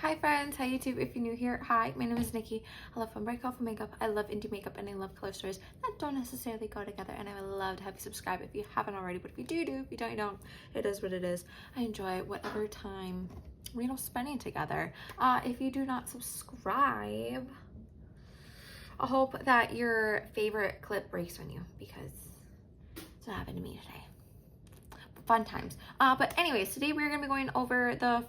Hi friends, hi YouTube. If you're new here, hi, my name is Nikki. I love fun break off of makeup, I love indie makeup, and I love color stories that don't necessarily go together, and I would love to have you subscribe if you haven't already, but if you do, if you don't, you don't. It is what it is. I enjoy whatever time spending together. If you do not subscribe, I hope that your favorite clip breaks on you, because it's what happened to me today. Fun times. But anyways, today we're gonna be going over the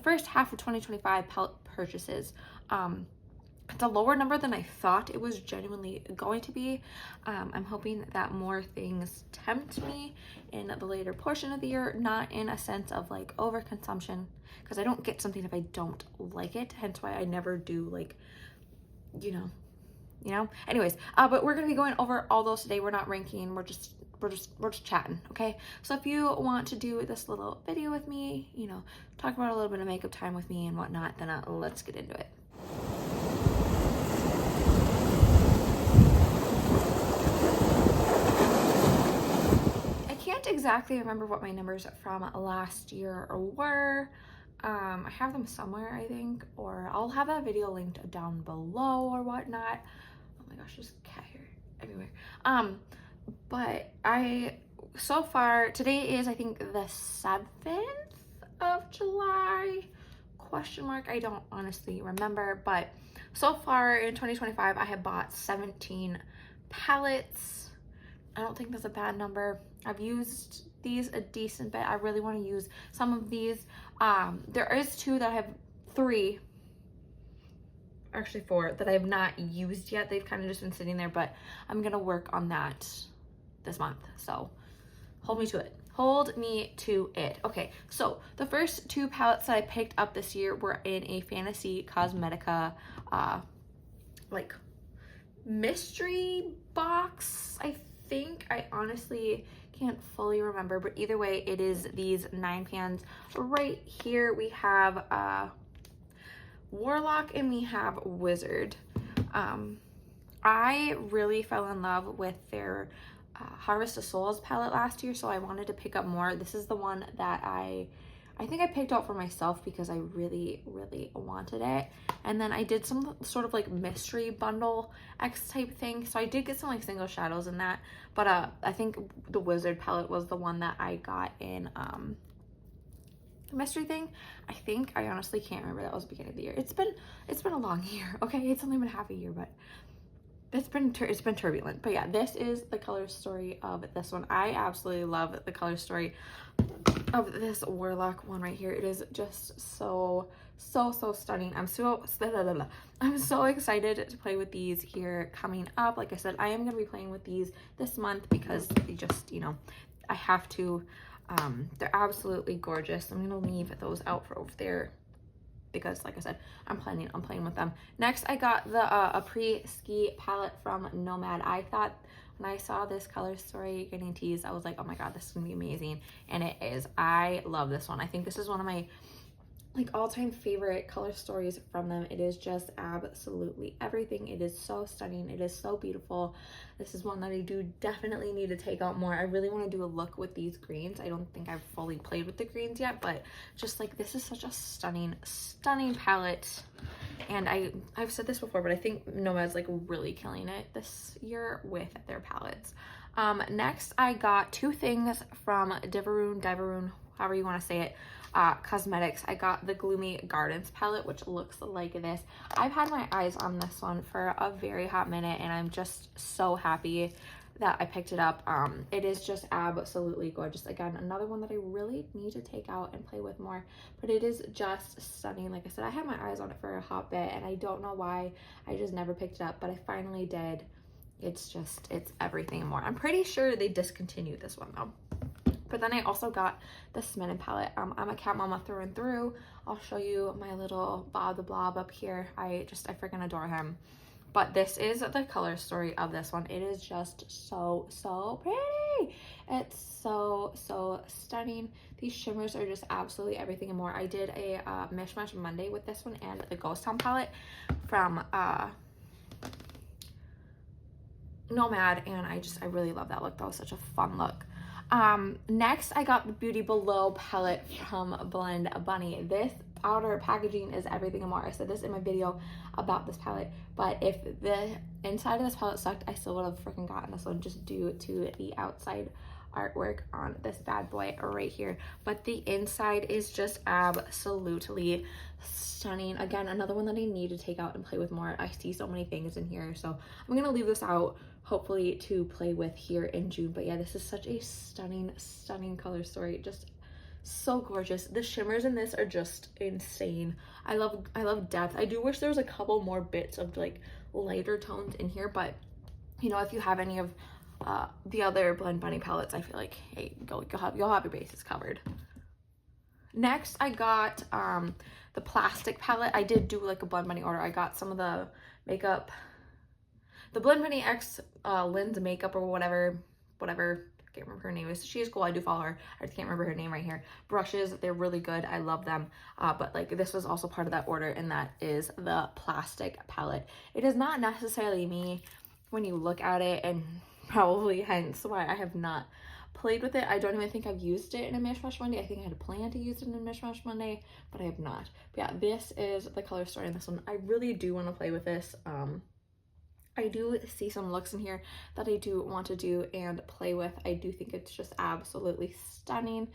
first half of 2025 palette purchases. It's a lower number than I thought it was genuinely going to be. I'm hoping that more things tempt me in the later portion of the year, not in a sense of like overconsumption, because I don't get something if I don't like it, hence why I never do, like, anyways. But we're gonna be going over all those today. We're not ranking, we're just chatting, okay? So if you want to do this little video with me, talk about a little bit of makeup time with me and whatnot, then let's get into it. I can't exactly remember what my numbers from last year were. I have them somewhere, I think, or I'll have that video linked down below or whatnot. Oh my gosh, there's a cat here everywhere. But so far, today is, I think, the 7th of July, question mark. I don't honestly remember, but so far in 2025, I have bought 17 palettes. I don't think that's a bad number. I've used these a decent bit. I really want to use some of these. There is actually 4 that I have not used yet. They've kind of just been sitting there, but I'm gonna work on that this month, so hold me to it. Okay, so the first 2 palettes that I picked up this year were in a Fantasy Cosmetica like mystery box, I think. I honestly can't fully remember, but either way, it is these 9 pans right here. We have Warlock and we have Wizard. I really fell in love with their Harvest of Souls palette last year, so I wanted to pick up more. This is the one that I think I picked out for myself because I really wanted it. And then I did some sort of like mystery bundle X type thing, so I did get some like single shadows in that, but I think the Wizard palette was the one that I got in the mystery thing. I honestly can't remember. That was the beginning of the year. It's been a long year, okay? It's only been half a year, but it's been turbulent. But yeah, this is the color story of this one. I absolutely love the color story of this Warlock one right here. It is just so stunning. I'm so excited to play with these here coming up. Like I said, I am going to be playing with these this month because they just, I have to. They're absolutely gorgeous. I'm going to leave those out for over there because, like I said, I'm playing with them. Next, I got the Après-Ski palette from Nomad. I thought when I saw this color story getting teased, I was like, oh my god, this is gonna be amazing, and it is. I love this one. I think this is one of my all-time favorite color stories from them. It is just absolutely everything. It is so stunning. It is so beautiful. This is one that I do definitely need to take out more. I really want to do a look with these greens. I don't think I've fully played with the greens yet, but just like, this is such a stunning palette. And I've said this before, but I think Nomad's like really killing it this year with their palettes. Next, I got 2 things from Diveroon, however you want to say it, Cosmetics. I got the Gloomy Gardens palette, which looks like this. I've had my eyes on this one for a very hot minute, and I'm just so happy that I picked it up. It is just absolutely gorgeous. Again, another one that I really need to take out and play with more, but it is just stunning. Like I said, I had my eyes on it for a hot bit, and I don't know why I just never picked it up, but I finally did. It's everything and more. I'm pretty sure they discontinued this one though. But then I also got the Smitten palette. I'm a cat mama through and through. I'll show you my little Bob the Blob up here. I freaking adore him. But this is the color story of this one. It is just so pretty. It's so stunning. These shimmers are just absolutely everything and more. I did a Mishmash Monday with this one and the Ghost Town palette from Nomad, and I really love that look. That was such a fun look. Next, I got the Beauty Below palette from Blend Bunny. This outer packaging is everything and more. I said this in my video about this palette, but if the inside of this palette sucked, I still would have freaking gotten this one just due to the outside artwork on this bad boy right here. But the inside is just absolutely stunning. Again, another one that I need to take out and play with more. I see so many things in here, so I'm gonna leave this out hopefully to play with here in June. But yeah, this is such a stunning color story, just so gorgeous. The shimmers in this are just insane. I love depth. I do wish there was a couple more bits of like lighter tones in here, but you know, if you have any of the other Blend Bunny palettes, I feel like, hey, you'll have your bases covered. Next, I got the plastic palette. I did do like a Blend Bunny order. I got some of the makeup, the Blend Bunny X Lynn's makeup or whatever, I can't remember her name. She is cool. I do follow her. I just can't remember her name right here. Brushes, they're really good. I love them. But like this was also part of that order, and that is the plastic palette. It is not necessarily me when you look at it, and probably hence why I have not played with it. I don't even think I've used it in a Mishmash Monday. I think I had a plan to use it in a Mishmash Monday, but I have not. But yeah, this is the color story in this one. I really do want to play with this. I do see some looks in here that I do want to do and play with. I do think it's just absolutely stunning.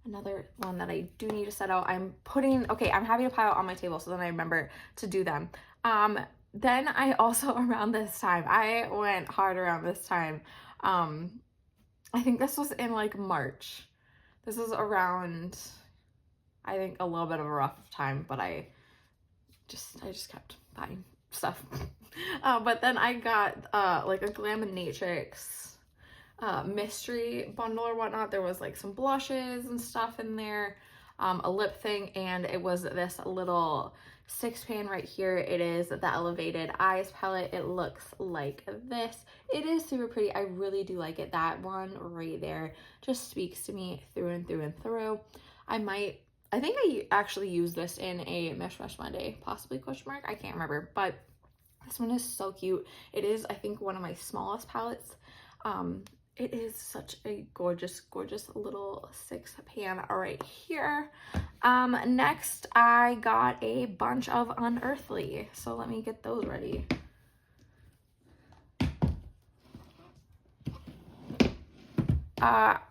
Another one that I do need to set out. I'm happy to pile on my table so then I remember to do them. Then I also, around this time, I went hard around this time. I think this was in like March. This was around, I think, a little bit of a rough time, but I just kept buying stuff. But then I got like a Glaminatrix mystery bundle or whatnot. There was like some blushes and stuff in there, a lip thing, and it was this little 6-pan right here. It is the Elevated Eyes palette. It looks like this. It is super pretty. I really do like it. That one right there just speaks to me through and through and through. I think I actually used this in a Mishmash Monday, possibly question mark. I can't remember, but this one is so cute. It is, I think, one of my smallest palettes. It is such a gorgeous little 6-pan right here. Next, I got a bunch of Unearthly. So let me get those ready.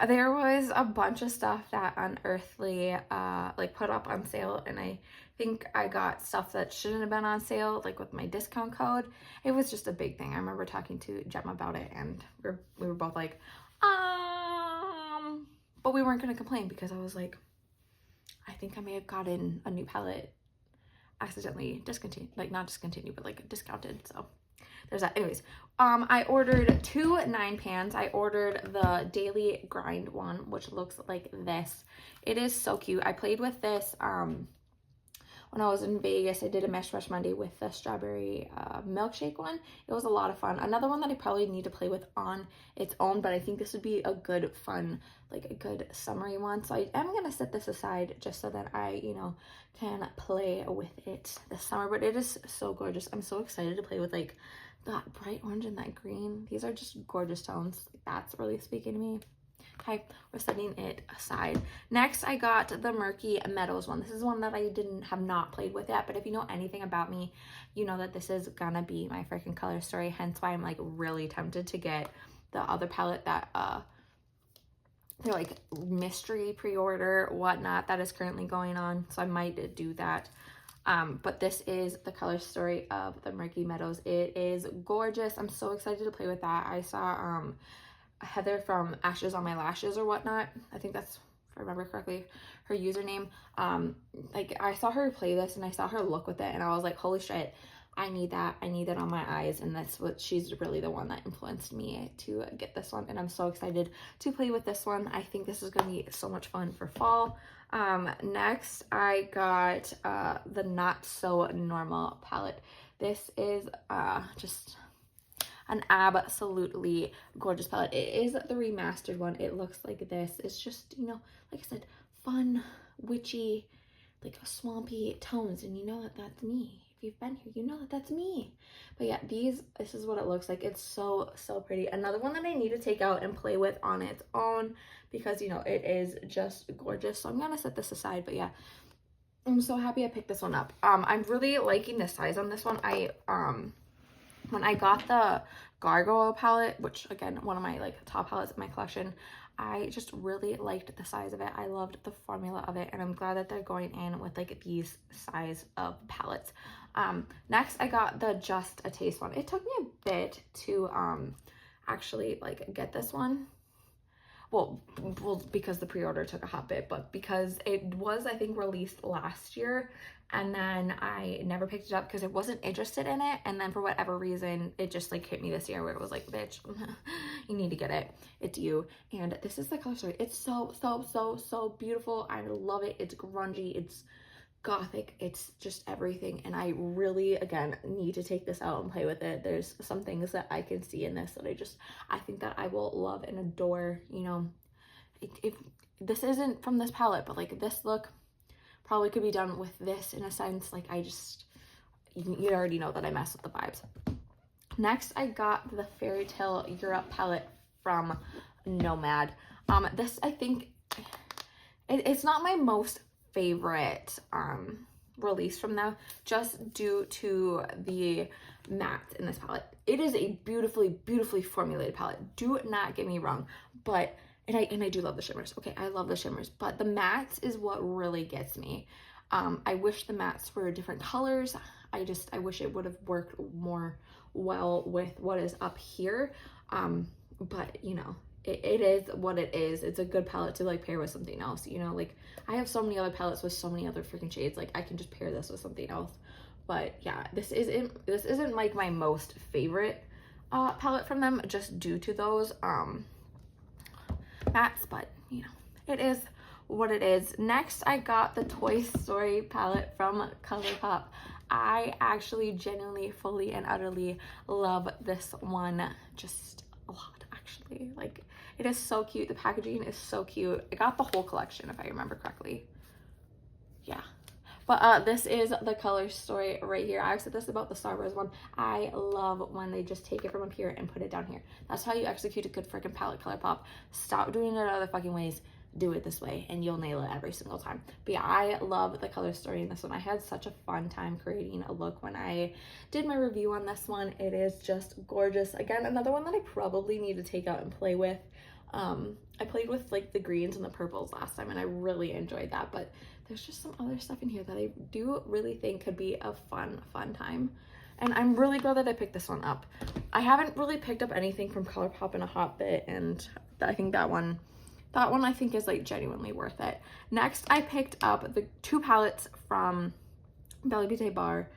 There was a bunch of stuff that Unearthly like put up on sale, and I think I got stuff that shouldn't have been on sale, like with my discount code. It was just a big thing. I remember talking to Gemma about it, and we were both like, but we weren't gonna complain because I was like, I think I may have gotten a new palette accidentally discontinued, like not discontinued, but like discounted. So there's that. Anyways, I ordered 2 9-pans. I ordered the Daily Grind one, which looks like this. It is so cute. I played with this when I was in Vegas. I did a Mishmash Monday with the strawberry milkshake one. It was a lot of fun. Another one that I probably need to play with on its own, but I think this would be a good fun, like a good summery one. So I am gonna set this aside just so that I, you know, can play with it this summer. But it is so gorgeous. I'm so excited to play with like that bright orange and that green. These are just gorgeous tones. That's really speaking to me. Okay, we're setting it aside. Next, I got the Murky Meadows one. This is one that I have not played with yet, but if you know anything about me, you know that this is gonna be my freaking color story, hence why I'm like really tempted to get the other palette that they're like mystery pre-order whatnot that is currently going on, so I might do that. But this is the color story of the Murky Meadows. It is gorgeous. I'm so excited to play with that. I saw Heather from Ashes on My Lashes or whatnot, I think that's, if I remember correctly, her username. Like I saw her play this and I saw her look with it, and I was like, holy shit, I need that on my eyes. And that's what, she's really the one that influenced me to get this one, and I'm so excited to play with this one. I think this is gonna be so much fun for fall. Next, I got the Not So Normal palette. This is just an absolutely gorgeous palette. It is the remastered one. It looks like this. It's just, you know, like I said, fun, witchy, like swampy tones, and you know that that's me. If you've been here, you know that that's me. But yeah, this is what it looks like. It's so pretty. Another one that I need to take out and play with on its own because, you know, it is just gorgeous. So I'm gonna set this aside. But yeah, I'm so happy I picked this one up. I'm really liking the size on this one. When I got the Gargoyle palette, which again, one of my like top palettes in my collection, I just really liked the size of it. I loved the formula of it, and I'm glad that they're going in with like these size of palettes. Next I got the Just a Taste one. It took me a bit to actually like get this one. Well, because the pre-order took a hot bit, but because it was, I think, released last year, and then I never picked it up because I wasn't interested in it, and then for whatever reason, it just like hit me this year where it was like, bitch, you need to get it. It's you. And this is the color story. It's so beautiful. I love it. It's grungy. It's gothic. It's just everything, and I really, again, need to take this out and play with it. There's some things that I can see in this that I think that I will love and adore. You know, if this isn't from this palette, but like this look probably could be done with this in a sense. Like you already know that I mess with the vibes. Next I got the Fairy Tale Europe palette from Nomad. This, I think, it's not my most favorite release from them, just due to the matte in this palette. It is a beautifully formulated palette, do not get me wrong, but and I do love the shimmers. Okay, I love the shimmers, but the mattes is what really gets me. I wish the mattes were different colors. I wish it would have worked more well with what is up here, but you know, it is what it is. It's a good palette to like pair with something else, you know. Like I have so many other palettes with so many other freaking shades, like I can just pair this with something else. But yeah, this isn't like my most favorite palette from them, just due to those mattes, but you know, it is what it is. Next I got the Toy Story palette from ColourPop. I actually genuinely, fully and utterly love this one just a lot, actually. Like, it is so cute. The packaging is so cute. I got the whole collection, if I remember correctly. Yeah. But this is the Color Story right here. I've said this about the Star Wars one. I love when they just take it from up here and put it down here. That's how you execute a good freaking palette, ColourPop. Stop doing it other fucking ways. Do it this way and you'll nail it every single time. But yeah, I love the Color Story in this one. I had such a fun time creating a look when I did my review on this one. It is just gorgeous. Again, another one that I probably need to take out and play with. I played with like the greens and the purples last time and I really enjoyed that, but there's just some other stuff in here that I do really think could be a fun time. And I'm really glad that I picked this one up. I haven't really picked up anything from ColourPop in a hot bit, and I think that one I think is like genuinely worth it. Next, I picked up the two palettes from Bella Beauté Bar.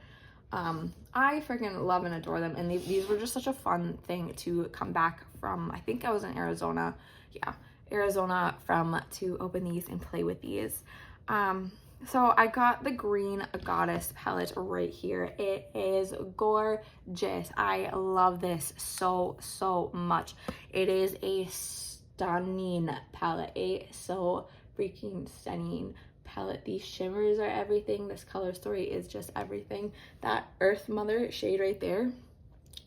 I freaking love and adore them, and these were just such a fun thing to come back from. I think I was in Arizona. Yeah, Arizona to open these and play with these. So I got the Green Goddess palette right here. It is gorgeous. I love this so much. It is a stunning palette, so freaking stunning palette. These shimmers are everything. This Color Story is just everything. That Earth Mother shade right there,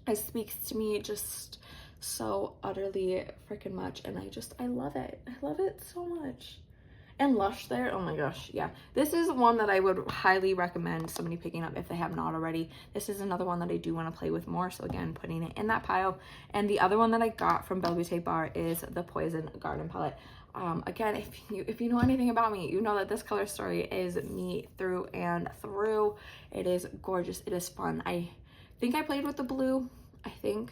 it speaks to me just so utterly freaking much, and I love it. I love it so much. And Lush there, oh my gosh, yeah. This is one that I would highly recommend somebody picking up if they have not already. This is another one that I do want to play with more, so again, putting it in that pile. And the other one that I got from Bella Beauté Bar is the Poison Garden palette. Again, if you know anything about me, you know that this Color Story is me through and through. It is gorgeous. It is fun. I think I played with the blue. I think.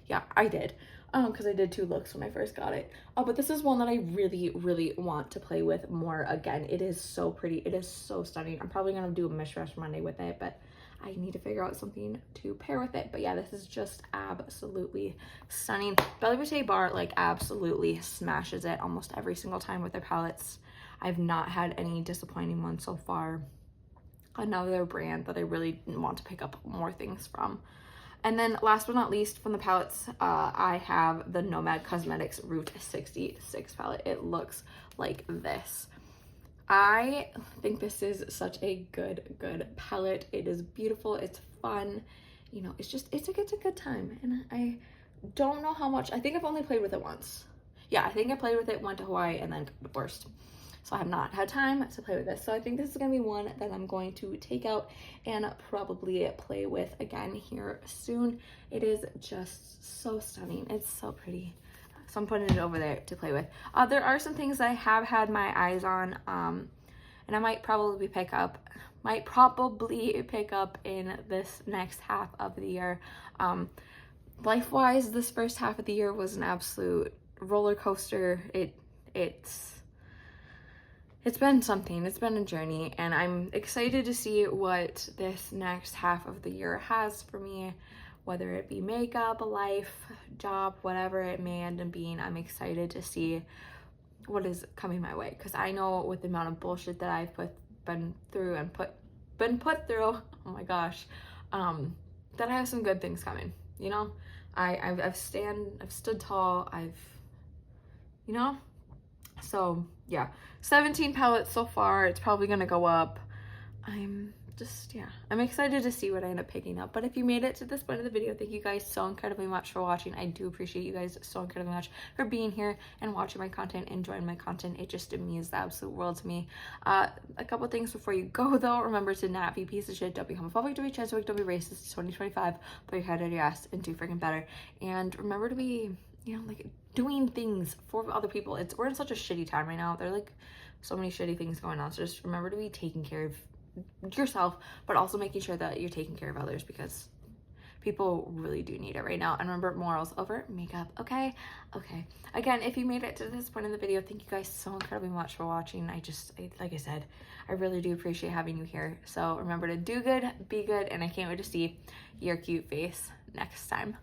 Yeah, I did. Because I did two looks when I first got it. But this is one that I really want to play with more again. It is so pretty. It is so stunning. I'm probably going to do a Mishmash Monday with it, but I need to figure out something to pair with it. But yeah, this is just absolutely stunning. Bella Beauté Bar like absolutely smashes it almost every single time with their palettes. I've not had any disappointing ones so far. Another brand that I really want to pick up more things from. And then last but not least, from the palettes, I have the Nomad Cosmetics Route 66 palette. It looks like this. I think this is such a good palette. It is beautiful. It's fun. You know, it's a good time. And I don't know how much. I think I've only played with it once. Yeah, I think I played with it, went to Hawaii, and then got divorced. so I have not had time to play with this. So I think this is gonna be one that I'm going to take out and probably play with again here soon. It is just so stunning. It's so pretty. So I'm putting it over there to play with. There are some things I have had my eyes on, and I might probably pick up in this next half of the year. Life-wise, this first half of the year was an absolute roller coaster. It's been something. It's been a journey, and I'm excited to see what this next half of the year has for me, whether it be makeup, life, job, whatever it may end up being. I'm excited to see what is coming my way, because I know with the amount of bullshit that I've been through, oh my gosh, that I have some good things coming, you know. I've stood tall, you know. So yeah, 17 palettes so far. It's probably gonna go up. I'm excited to see what I end up picking up. But if you made it to this point of the video, thank you guys so incredibly much for watching. I do appreciate you guys so incredibly much for being here and watching my content, enjoying my content. It just means the absolute world to me. A couple things before you go though. Remember to not be a piece of shit. Don't become a phobic, don't be transphobic, don't be racist. It's 2025. Put your head out of your ass and do freaking better. And remember to be, you know, like, doing things for other people. We're in such a shitty time right now. There are like so many shitty things going on. So just remember to be taking care of yourself, but also making sure that you're taking care of others, because people really do need it right now. And remember, morals over makeup. Okay. Again, if you made it to this point in the video, thank you guys so incredibly much for watching. Like I said, I really do appreciate having you here. So remember to do good, be good, and I can't wait to see your cute face next time.